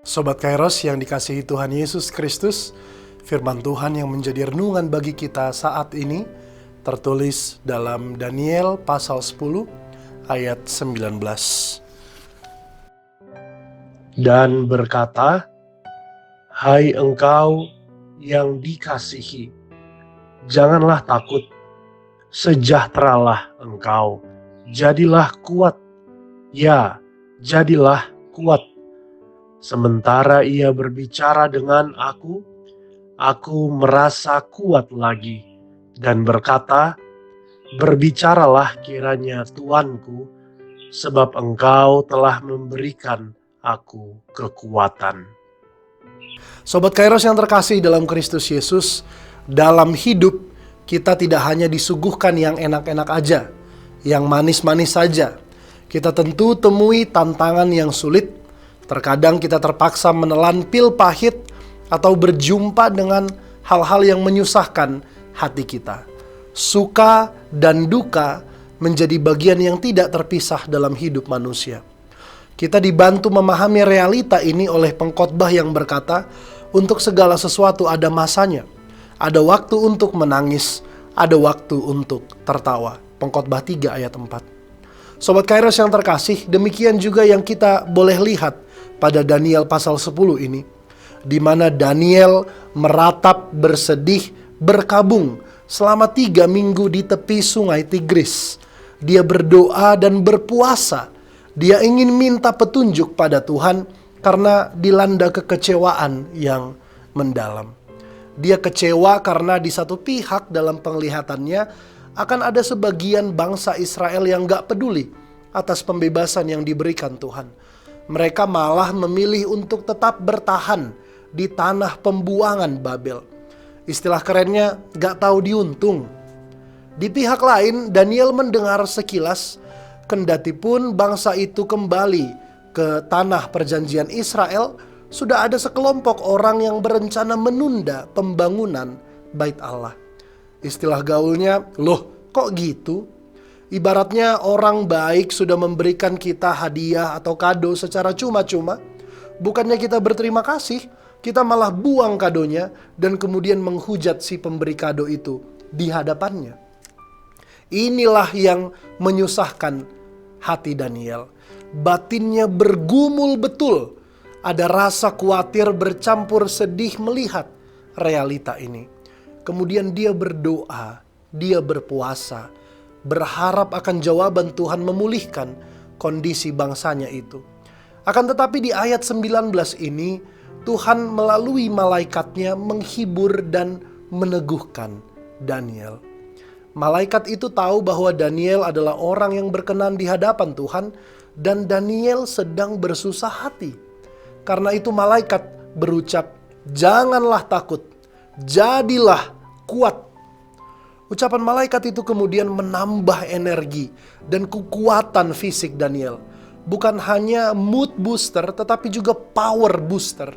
Sobat Kairos yang dikasihi Tuhan Yesus Kristus, firman Tuhan yang menjadi renungan bagi kita saat ini tertulis dalam Daniel pasal 10 ayat 19. Dan berkata, "Hai engkau yang dikasihi, janganlah takut, sejahteralah engkau, jadilah kuat, ya, jadilah kuat." Sementara ia berbicara dengan aku merasa kuat lagi dan berkata, "Berbicaralah kiranya Tuanku, sebab engkau telah memberikan aku kekuatan." Sobat Kairos yang terkasih dalam Kristus Yesus, dalam hidup kita tidak hanya disuguhkan yang enak-enak aja, yang manis-manis saja. Kita tentu temui tantangan yang sulit. Terkadang kita terpaksa menelan pil pahit atau berjumpa dengan hal-hal yang menyusahkan hati kita. Suka dan duka menjadi bagian yang tidak terpisah dalam hidup manusia. Kita dibantu memahami realita ini oleh pengkhotbah yang berkata, untuk segala sesuatu ada masanya. Ada waktu untuk menangis, ada waktu untuk tertawa. Pengkhotbah 3 ayat 4. Sobat Kairos yang terkasih, demikian juga yang kita boleh lihat pada Daniel pasal 10 ini, di mana Daniel meratap, bersedih, berkabung selama 3 minggu di tepi sungai Tigris. Dia berdoa dan berpuasa. Dia ingin minta petunjuk pada Tuhan karena dilanda kekecewaan yang mendalam. Dia kecewa karena di satu pihak dalam penglihatannya akan ada sebagian bangsa Israel yang gak peduli atas pembebasan yang diberikan Tuhan. Mereka malah memilih untuk tetap bertahan di tanah pembuangan Babel. Istilah kerennya gak tahu diuntung. Di pihak lain, Daniel mendengar sekilas, kendatipun bangsa itu kembali ke tanah perjanjian Israel, sudah ada sekelompok orang yang berencana menunda pembangunan Bait Allah. Istilah gaulnya, loh kok gitu? Ibaratnya orang baik sudah memberikan kita hadiah atau kado secara cuma-cuma. Bukannya kita berterima kasih, kita malah buang kadonya dan kemudian menghujat si pemberi kado itu di hadapannya. Inilah yang menyusahkan hati Daniel. Batinnya bergumul betul. Ada rasa khawatir bercampur sedih melihat realita ini. Kemudian dia berdoa, dia berpuasa, berharap akan jawaban Tuhan memulihkan kondisi bangsanya itu. Akan tetapi di ayat 19 ini, Tuhan melalui malaikatnya menghibur dan meneguhkan Daniel. Malaikat itu tahu bahwa Daniel adalah orang yang berkenan di hadapan Tuhan dan Daniel sedang bersusah hati. Karena itu malaikat berucap, "Janganlah takut, jadilah kuat." Ucapan malaikat itu kemudian menambah energi dan kekuatan fisik Daniel. Bukan hanya mood booster, tetapi juga power booster.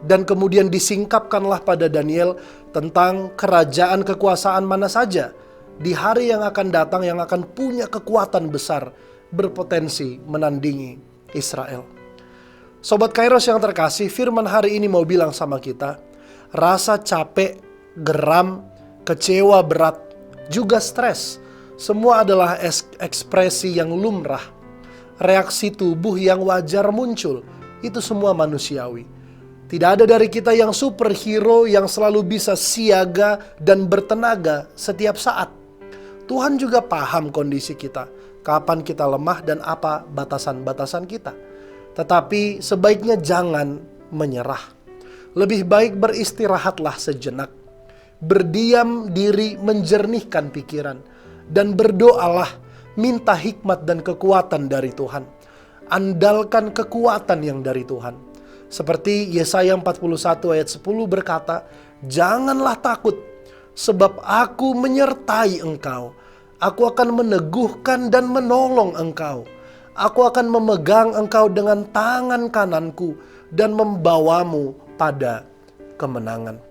Dan kemudian disingkapkanlah pada Daniel tentang kerajaan kekuasaan mana saja di hari yang akan datang yang akan punya kekuatan besar, berpotensi menandingi Israel. Sobat Kairos yang terkasih, firman hari ini mau bilang sama kita, rasa capek, geram, kecewa berat, juga stres, semua adalah ekspresi yang lumrah. Reaksi tubuh yang wajar muncul, itu semua manusiawi. Tidak ada dari kita yang superhero yang selalu bisa siaga dan bertenaga setiap saat. Tuhan juga paham kondisi kita, kapan kita lemah dan apa batasan-batasan kita. Tetapi sebaiknya jangan menyerah. Lebih baik beristirahatlah sejenak. Berdiam diri, menjernihkan pikiran, dan berdoalah, minta hikmat dan kekuatan dari Tuhan. Andalkan kekuatan yang dari Tuhan. Seperti Yesaya 41 ayat 10 berkata, "Janganlah takut, sebab aku menyertai engkau. Aku akan meneguhkan dan menolong engkau. Aku akan memegang engkau dengan tangan kananku dan membawamu pada kemenangan."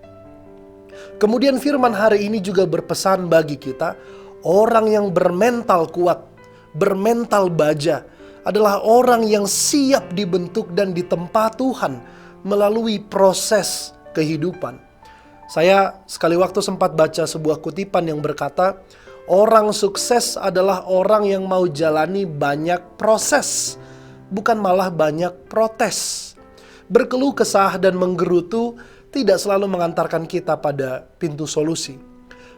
Kemudian firman hari ini juga berpesan bagi kita, orang yang bermental kuat, bermental baja, adalah orang yang siap dibentuk dan ditempa Tuhan melalui proses kehidupan. Saya sekali waktu sempat baca sebuah kutipan yang berkata, orang sukses adalah orang yang mau jalani banyak proses, bukan malah banyak protes. Berkeluh kesah dan menggerutu tidak selalu mengantarkan kita pada pintu solusi,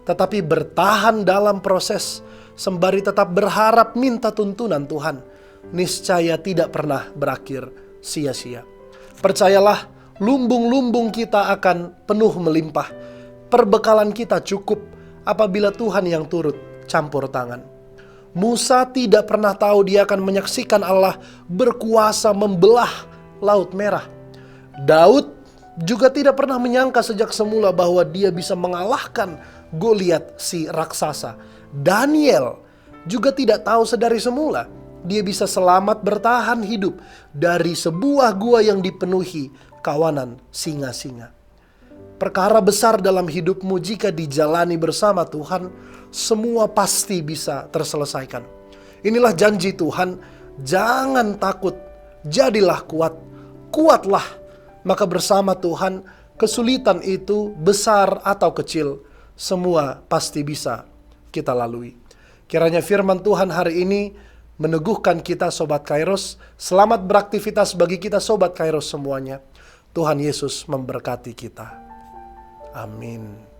tetapi bertahan dalam proses sembari tetap berharap minta tuntunan Tuhan, niscaya tidak pernah berakhir sia-sia. Percayalah, lumbung-lumbung kita akan penuh melimpah. Perbekalan kita cukup apabila Tuhan yang turut campur tangan. Musa tidak pernah tahu dia akan menyaksikan Allah berkuasa membelah Laut Merah. Daud juga tidak pernah menyangka sejak semula bahwa dia bisa mengalahkan Goliat si raksasa. Daniel juga tidak tahu sedari semula dia bisa selamat bertahan hidup dari sebuah gua yang dipenuhi kawanan singa-singa. Perkara besar dalam hidupmu jika dijalani bersama Tuhan, semua pasti bisa terselesaikan. Inilah janji Tuhan, jangan takut, jadilah kuat, kuatlah. Maka bersama Tuhan, kesulitan itu besar atau kecil, semua pasti bisa kita lalui. Kiranya firman Tuhan hari ini meneguhkan kita Sobat Kairos. Selamat beraktivitas bagi kita Sobat Kairos semuanya. Tuhan Yesus memberkati kita. Amin.